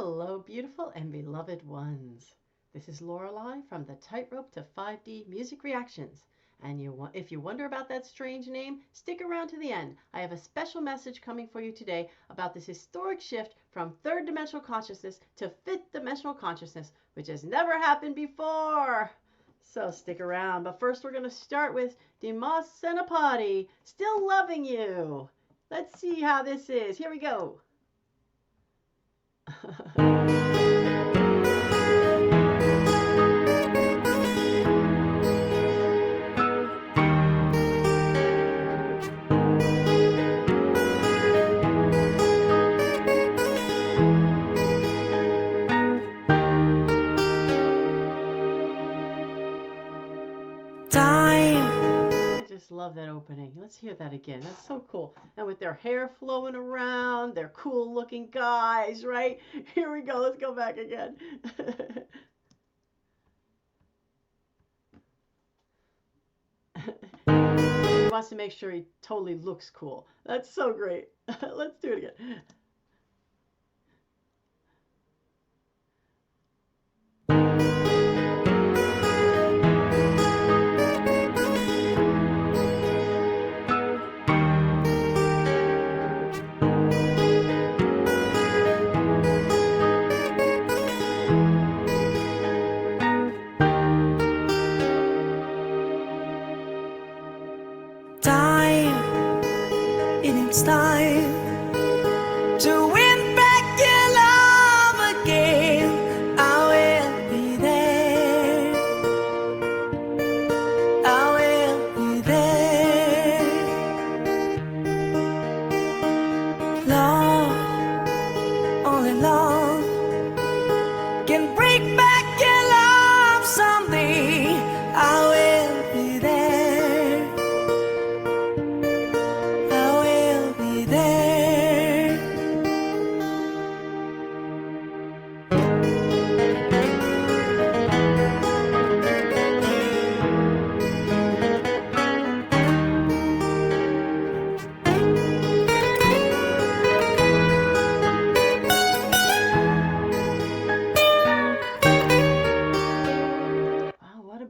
Hello, beautiful and beloved ones. This is Lorelei from the Tightrope to 5D Music Reactions. And if you wonder about that strange name, stick around to the end. I have a special message coming for you today about this historic shift from third dimensional consciousness to fifth dimensional consciousness, which has never happened before. So stick around. But first, we're going to start with Dimas Senopati, Still Loving You. Let's see how this is. Here we go. I just love that opening. Let's hear that again. That's so cool. And with their hair flowing around, they're cool looking guys, right? Here we go. Let's go back again. He wants to make sure he totally looks cool. That's so great. Let's do it again. It's time to win back your love again. I will be there. I will be there. Love, only love can bring back your love someday. I will be there.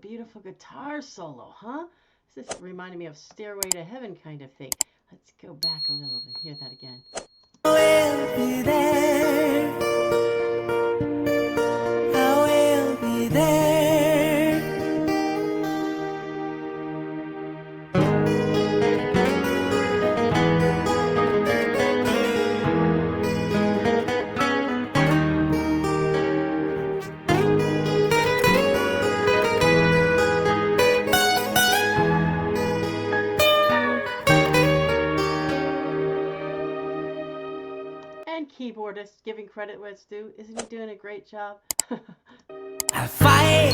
Beautiful guitar solo, huh? This reminded me of Stairway to Heaven kind of thing. Let's go back a little bit. Hear that again. I will be there. I will be there. Keyboardist, giving credit where it's due. Isn't he doing a great job? I fight,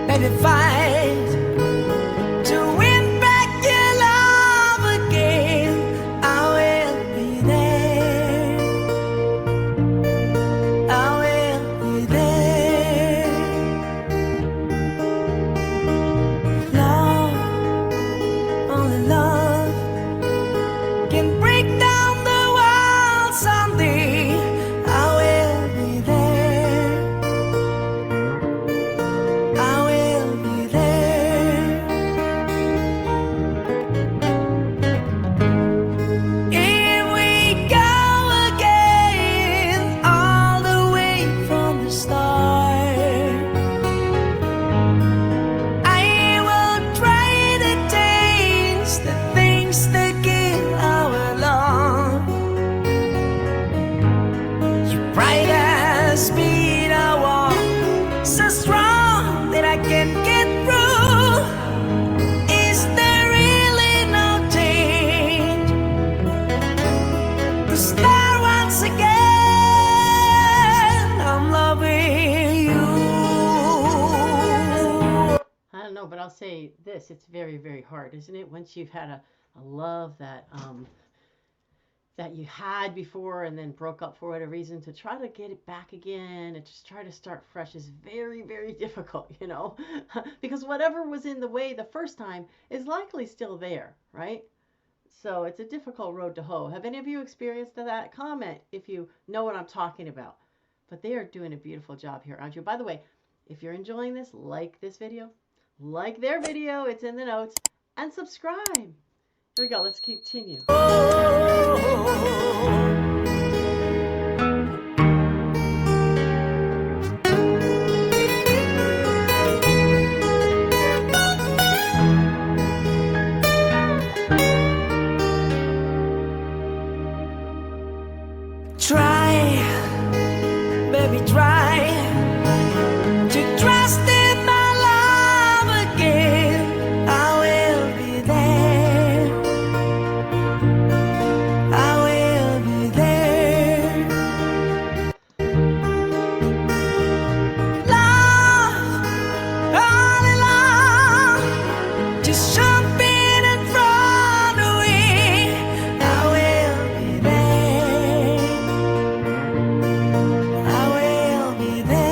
baby, fight to win back your love again. I will be there. I will be there. Love, only love can break down the wall someday. I will be there. I will be there. Here we go again, all the way from the start. I will try to taste the things that give our love. You bright as speed I walk, so strong that I can get through. Is there really no change? To start once again, I'm loving you. I don't know, but I'll say this. It's very, very hard, isn't it? Once you've had a love that that you had before and then broke up for whatever reason, to try to get it back again and just try to start fresh is very, very difficult, you know, because whatever was in the way the first time is likely still there, right? So it's a difficult road to hoe. Have any of you experienced that? Comment if you know what I'm talking about. But they are doing a beautiful job here, aren't you? By the way, if you're enjoying this video, like their video, it's in the notes, and subscribe. Here we go, let's continue. Try, baby, try to trust in my love again. I will be there. I will be there. Love, only love, just jump in and run away. I will be there. I will be there.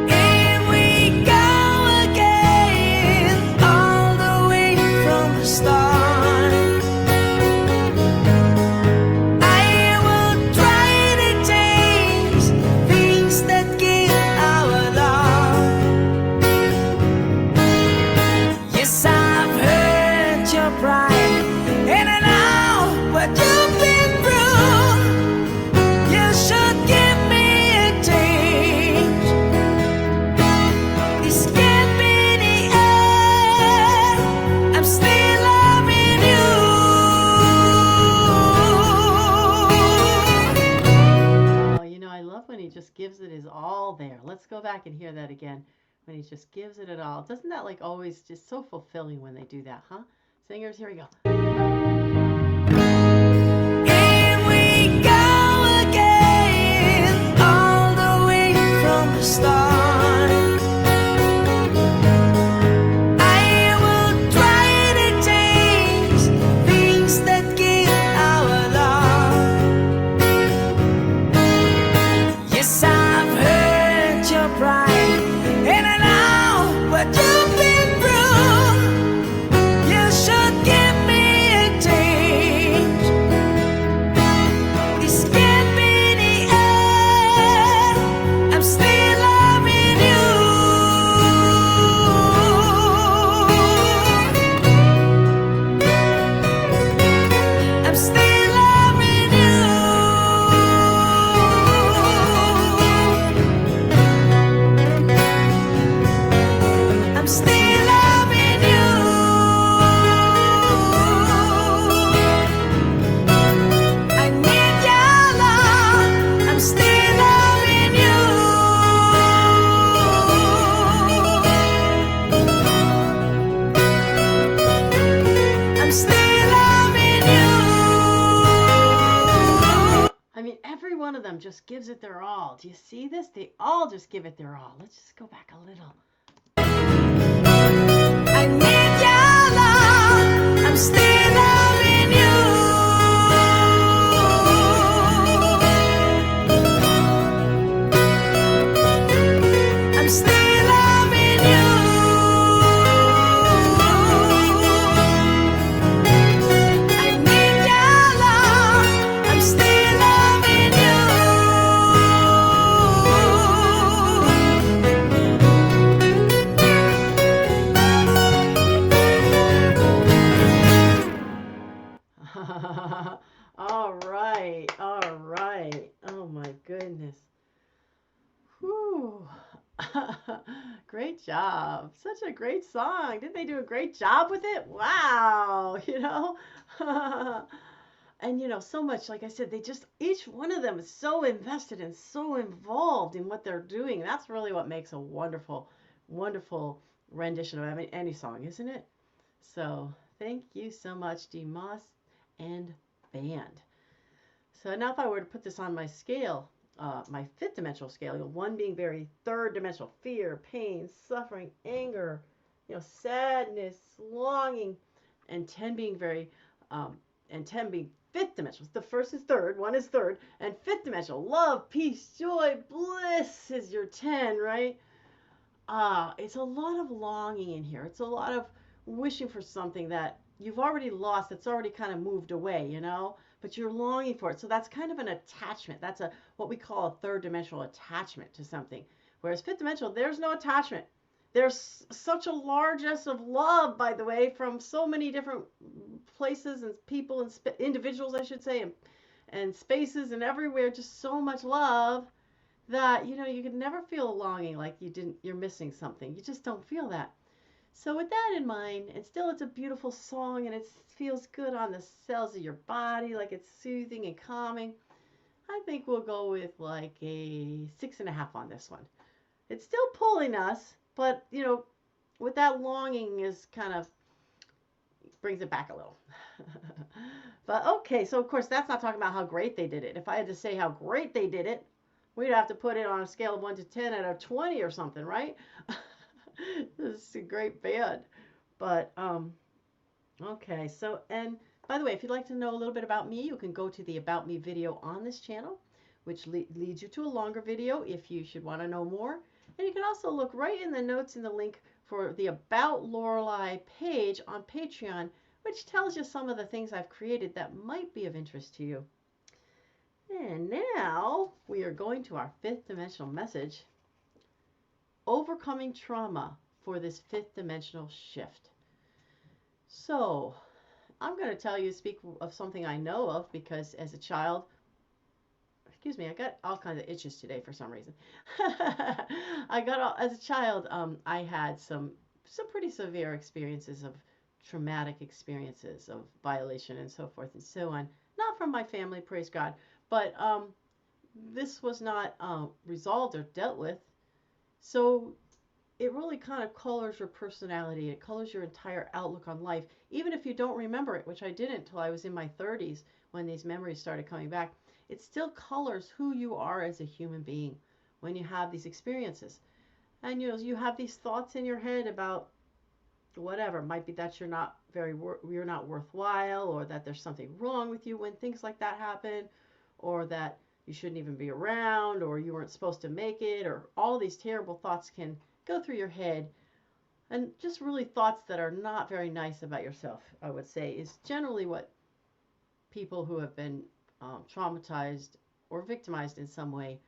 Here we go again, all the way from the start. I will try to change things that give our love. Yes, I've heard your pride, and I know what you've been through. You should give me a change. This can't be the end. I'm still loving you. Oh, I love when he just gives it his all there. Let's go back and hear that again. When he just gives it all. Doesn't that like always just so fulfilling when they do that, huh? Singers, here we go. Here we go again, all the way from the start. I will try to change things that give our love. Yes, I've heard your pride, and I know what you've been through. You should give me a change. This can't be the end. I'm still loving you. I'm still loving you. I'm still loving you. I need your love. I'm still loving you. I'm still loving you. I mean, every one of them just gives it their all. Do you see this? They all just give it their all. Let's just go back a little. I need your love. I'm still loving you. I'm still loving you. I need your love. I'm still loving you. All right. All right. Oh my goodness. Whew. Great job. Such a great song. Didn't they do a great job with it? Wow. And so much, like I said, they just, each one of them is so invested and so involved in what they're doing. That's really what makes a wonderful, wonderful rendition of any song, isn't it? So thank you so much, Dimas and band. So now if I were to put this on my scale, my fifth dimensional scale, one being very third dimensional, fear, pain, suffering, anger, sadness, longing, and 10 being and 10 being fifth dimensional. The first is third, one is third, and fifth dimensional, love, peace, joy, bliss is your 10, right? it's a lot of longing in here. It's a lot of wishing for something that you've already lost, that's already kind of moved away, but you're longing for it. So that's kind of an attachment. That's a what we call a third dimensional attachment to something. Whereas fifth dimensional, there's no attachment. There's such a largesse of love, by the way, from so many different places and people and individuals, I should say, and spaces and everywhere. Just so much love that you could never feel a longing like you're missing something. You just don't feel that. So with that in mind, and still it's a beautiful song and it feels good on the cells of your body, like it's soothing and calming. I think we'll go with like a 6.5 on this one. It's still pulling us, but with that longing is kind of brings it back a little. But okay, so of course that's not talking about how great they did it. If I had to say how great they did it, we'd have to put it on a scale of 1 to 10 out of 20 or something, right? This is a great band. But okay, so, and by the way, if you'd like to know a little bit about me, you can go to the About Me video on this channel, which leads you to a longer video if you should want to know more. And you can also look right in the notes in the link for the About Lorelei page on Patreon, which tells you some of the things I've created that might be of interest to you. And now we are going to our fifth dimensional message, overcoming trauma for this fifth dimensional shift. So I'm going to speak of something I know of, because as a child, excuse me, I got all kinds of itches today for some reason. As a child, I had some pretty severe experiences of traumatic experiences of violation and so forth and so on. Not from my family, praise God, but this was not resolved or dealt with. So it really kind of colors your personality. It colors your entire outlook on life. Even if you don't remember it, which I didn't until I was in my 30s when these memories started coming back, it still colors who you are as a human being when you have these experiences. And you have these thoughts in your head about whatever. It might be that you're not worthwhile, or that there's something wrong with you when things like that happen, or that you shouldn't even be around, or you weren't supposed to make it, or all these terrible thoughts can go through your head. And just really thoughts that are not very nice about yourself, I would say, is generally what people who have been traumatized or victimized in some way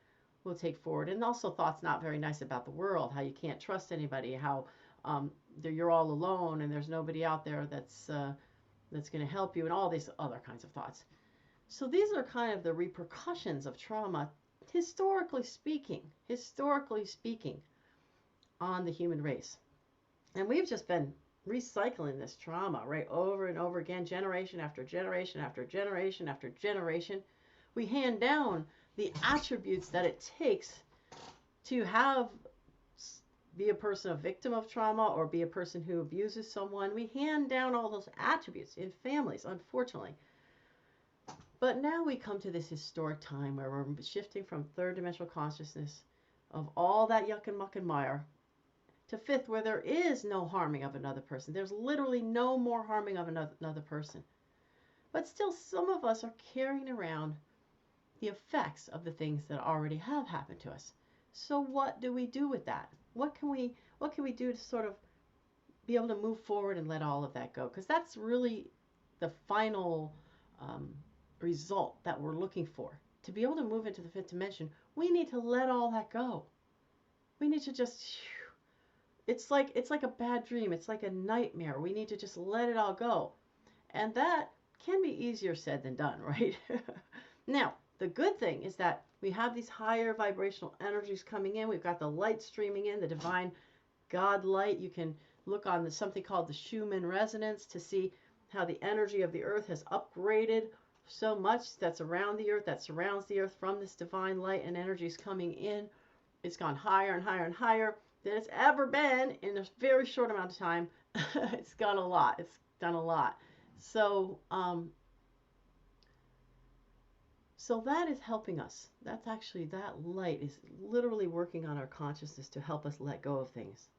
will take forward. And also thoughts not very nice about the world, how you can't trust anybody, how you're all alone and there's nobody out there that's going to help you, and all these other kinds of thoughts. So these are kind of the repercussions of trauma, historically speaking, on the human race. And we've just been recycling this trauma right over and over again, generation after generation after generation after generation. We hand down the attributes that it takes to be a person, a victim of trauma, or be a person who abuses someone. We hand down all those attributes in families, unfortunately. But now we come to this historic time where we're shifting from third dimensional consciousness of all that yuck and muck and mire to fifth, where there is no harming of another person. There's literally no more harming of another person. But still, some of us are carrying around the effects of the things that already have happened to us. So what do we do with that? What can we do to sort of be able to move forward and let all of that go? Because that's really the final result that we're looking for. To be able to move into the fifth dimension, we need to let all that go. We need to just, it's like a bad dream. It's like a nightmare. We need to just let it all go. And that can be easier said than done, right? Now, the good thing is that we have these higher vibrational energies coming in. We've got the light streaming in, the divine God light. You can look on something called the Schumann resonance to see how the energy of the earth has upgraded so much that's around the earth, that surrounds the earth from this divine light and energies coming in. It's gone higher and higher and higher than it's ever been in a very short amount of time. It's gone a lot. It's done a lot. So that is helping us. That's actually, that light is literally working on our consciousness to help us let go of things.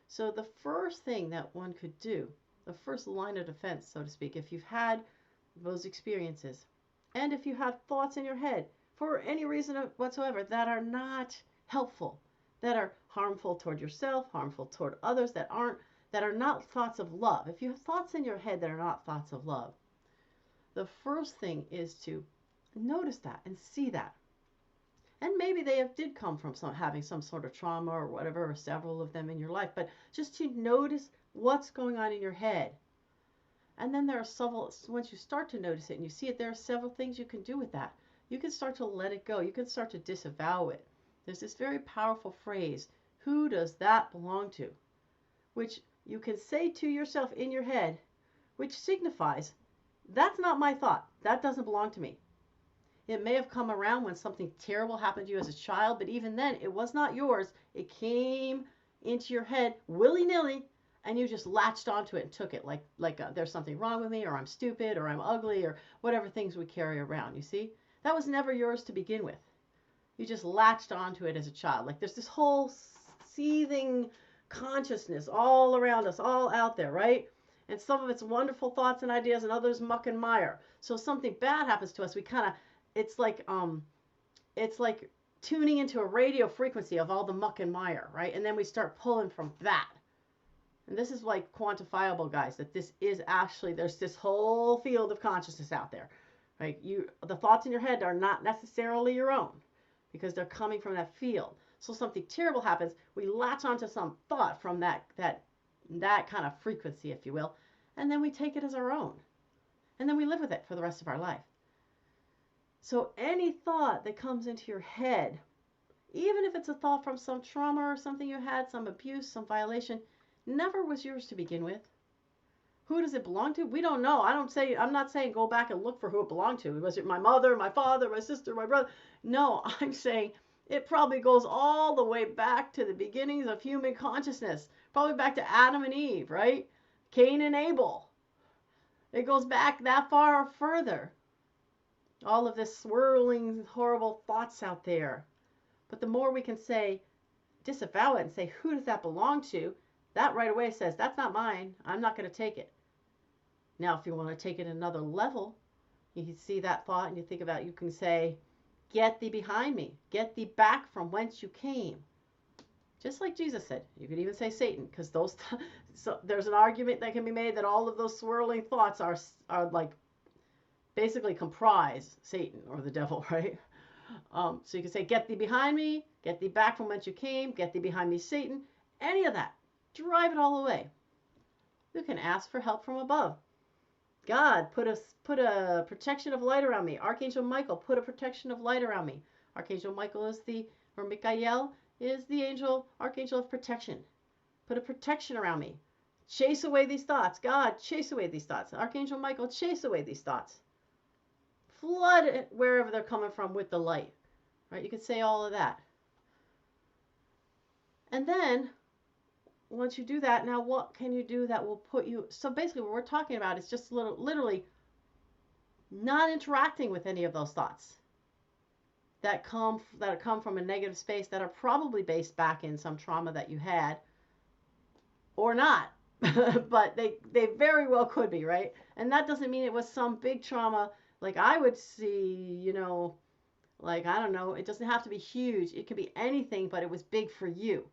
So the first thing that one could do, the first line of defense, so to speak, if you've had those experiences, and if you have thoughts in your head for any reason whatsoever that are not helpful, that are harmful toward yourself, harmful toward others, that are not thoughts of love. If you have thoughts in your head that are not thoughts of love, the first thing is to notice that and see that. And maybe they did come from having some sort of trauma or whatever, or several of them in your life, but just to notice what's going on in your head. And then there are several, once you start to notice it and you see it, there are several things you can do with that. You can start to let it go. You can start to disavow it. There's this very powerful phrase, who does that belong to? Which you can say to yourself in your head, which signifies, that's not my thought. That doesn't belong to me. It may have come around when something terrible happened to you as a child, but even then, it was not yours. It came into your head willy-nilly, and you just latched onto it and took it like there's something wrong with me, or I'm stupid, or I'm ugly, or whatever things we carry around, you see? That was never yours to begin with. You just latched onto it as a child. Like there's this whole seething consciousness all around us, all out there, right? And some of it's wonderful thoughts and ideas, and others muck and mire. So if something bad happens to us, we kind of, it's like tuning into a radio frequency of all the muck and mire, right? And then we start pulling from that. And this is like quantifiable, guys, that this is actually, there's this whole field of consciousness out there, right? The thoughts in your head are not necessarily your own because they're coming from that field. So something terrible happens, we latch onto some thought from that kind of frequency, if you will, and then we take it as our own. And then we live with it for the rest of our life. So any thought that comes into your head, even if it's a thought from some trauma or something you had, some abuse, some violation, never was yours to begin with. Who does it belong to? We don't know. I'm not saying go back and look for who it belonged to. Was it my mother, my father, my sister, my brother? No, I'm saying it probably goes all the way back to the beginnings of human consciousness. Probably back to Adam and Eve, right? Cain and Abel. It goes back that far or further. All of this swirling, horrible thoughts out there. But the more we can say, disavow it and say, who does that belong to? That right away says, that's not mine. I'm not going to take it. Now, if you want to take it another level, you can see that thought and you think about, you can say, get thee behind me. Get thee back from whence you came. Just like Jesus said. You could even say Satan, because so there's an argument that can be made that all of those swirling thoughts are like basically comprise Satan or the devil, right? So you can say, get thee behind me, get thee back from whence you came, get thee behind me, Satan. Any of that. Drive it all away. You can ask for help from above. God, put a protection of light around me. Archangel Michael, put a protection of light around me. Archangel Michael or Michael is the archangel of protection. Put a protection around me. Chase away these thoughts. God, chase away these thoughts. Archangel Michael, chase away these thoughts. Flood it wherever they're coming from with the light. Right? You could say all of that. And then, once you do that, now what can you do that will put you... So basically what we're talking about is just literally not interacting with any of those thoughts that come from a negative space, that are probably based back in some trauma that you had, or not. But they very well could be, right? And that doesn't mean it was some big trauma like I would see, like, I don't know, it doesn't have to be huge. It could be anything, but it was big for you.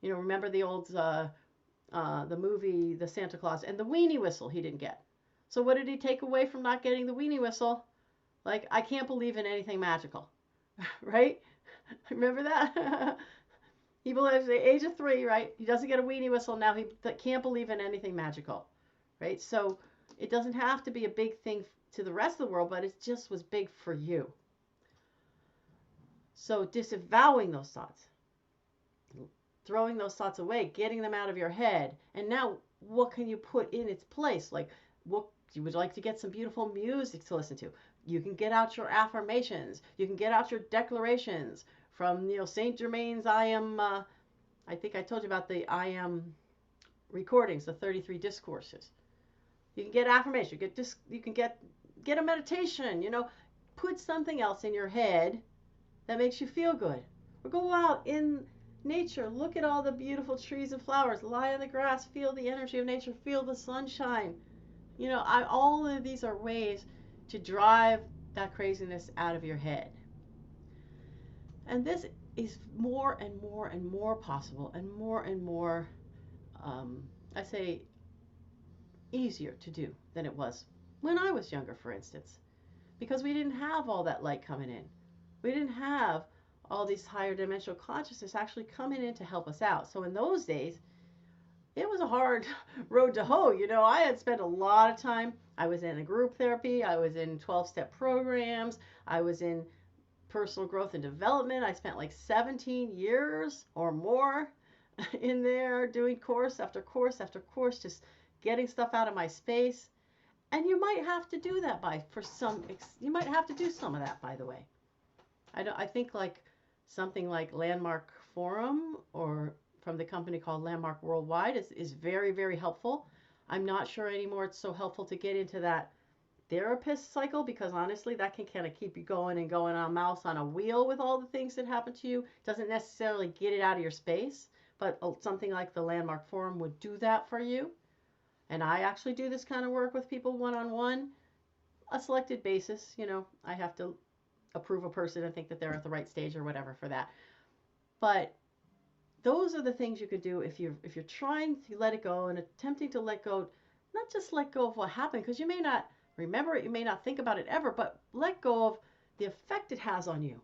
Remember the old, the movie, The Santa Claus, and the weenie whistle he didn't get. So what did he take away from not getting the weenie whistle? Like, I can't believe in anything magical, right? Remember that? He believes at the age of 3, right? He doesn't get a weenie whistle. Now he can't believe in anything magical, right? So it doesn't have to be a big thing to the rest of the world, but it just was big for you. So disavowing those thoughts, throwing those thoughts away, getting them out of your head. And now what can you put in its place? Like, what you would like to get some beautiful music to listen to. You can get out your affirmations. You can get out your declarations from Saint Germain's I think I told you about the I Am recordings, the 33 discourses. You can get affirmation. You can get a meditation. Put something else in your head that makes you feel good. Or go out in nature, look at all the beautiful trees and flowers, lie on the grass, feel the energy of nature, feel the sunshine. All of these are ways to drive that craziness out of your head. And this is more and more and more possible and more, um, I say, easier to do than it was when I was younger, for instance, because we didn't have all that light coming in. We didn't have all these higher dimensional consciousness actually coming in to help us out. So in those days, it was a hard road to hoe. I had spent a lot of time. I was in a group therapy, I was in 12-step programs, I was in personal growth and development. I spent like 17 years or more in there doing course after course after course, just getting stuff out of my space. And you might have to do that you might have to do some of that, by the way. I think like something like Landmark Forum or from the company called Landmark Worldwide is very, very helpful. I'm not sure anymore it's so helpful to get into that therapist cycle, because honestly that can kind of keep you going and going on mouse on a wheel with all the things that happen to you. Doesn't necessarily get it out of your space, but something like the Landmark Forum would do that for you. And I actually do this kind of work with people one-on-one, a selected basis. I have to approve a person and think that they're at the right stage or whatever for that. But those are the things you could do if you're trying to let it go and attempting to let go, not just let go of what happened, because you may not remember it, you may not think about it ever, but let go of the effect it has on you.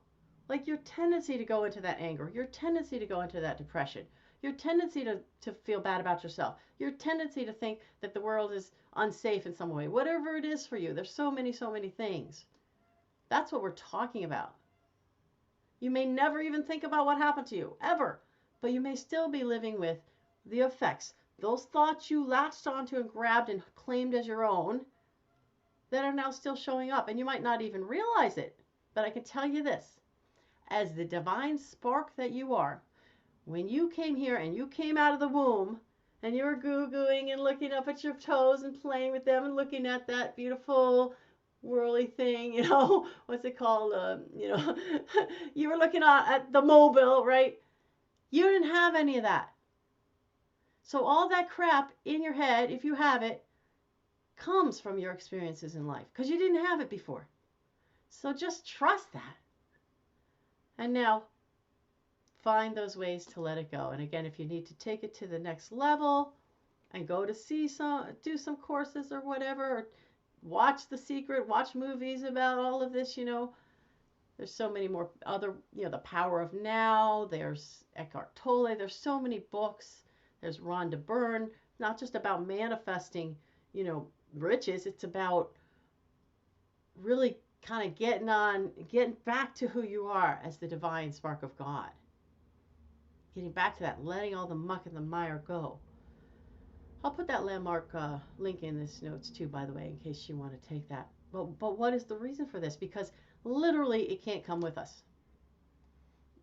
Like your tendency to go into that anger, your tendency to go into that depression, your tendency to feel bad about yourself, your tendency to think that the world is unsafe in some way, whatever it is for you. There's so many things. That's what we're talking about. You may never even think about what happened to you, ever, but you may still be living with the effects, those thoughts you latched onto and grabbed and claimed as your own, that are now still showing up, and you might not even realize it. But I can tell you this, as the divine spark that you are, when you came here and you came out of the womb and you were goo-gooing and looking up at your toes and playing with them and looking at that beautiful whirly thing, what's it called? You were looking at the mobile, right? You didn't have any of that. So all that crap in your head, if you have it, comes from your experiences in life, because you didn't have it before. So just trust that. And now find those ways to let it go. And again, if you need to take it to the next level and go to do some courses or whatever, or watch The Secret, watch movies about all of this, there's so many more other, The Power of Now, there's Eckhart Tolle, there's so many books, there's Rhonda Byrne, not just about manifesting, riches, it's about really kind of getting back to who you are as the divine spark of God. Getting back to that, letting all the muck and the mire go. I'll put that Landmark link in this notes too, by the way, in case you want to take that. But what is the reason for this? Because literally it can't come with us.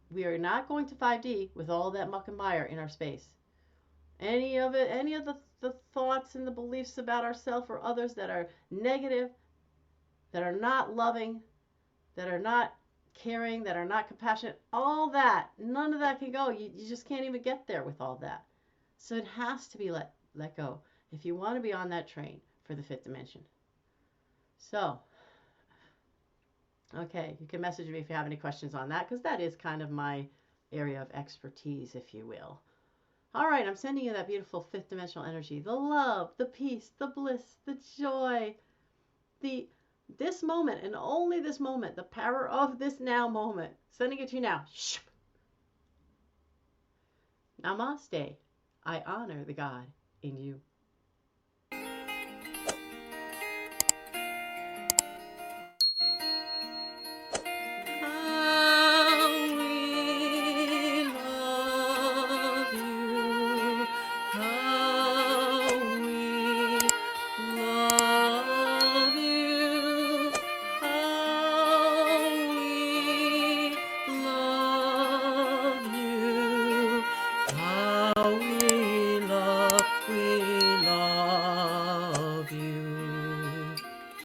We are not going to 5D with all that muck and mire in our space. Any of the thoughts and the beliefs about ourselves or others that are negative, that are not loving, that are not caring, that are not compassionate, all that, none of that can go. You just can't even get there with all that. So it has to be let go if you want to be on that train for the fifth dimension. So, okay, you can message me if you have any questions on that, because that is kind of my area of expertise, if you will. All right, I'm sending you that beautiful fifth dimensional energy, the love, the peace, the bliss, the joy, this moment and only this moment, the power of this now moment. Sending it to you now. Namaste. I honor the God in you.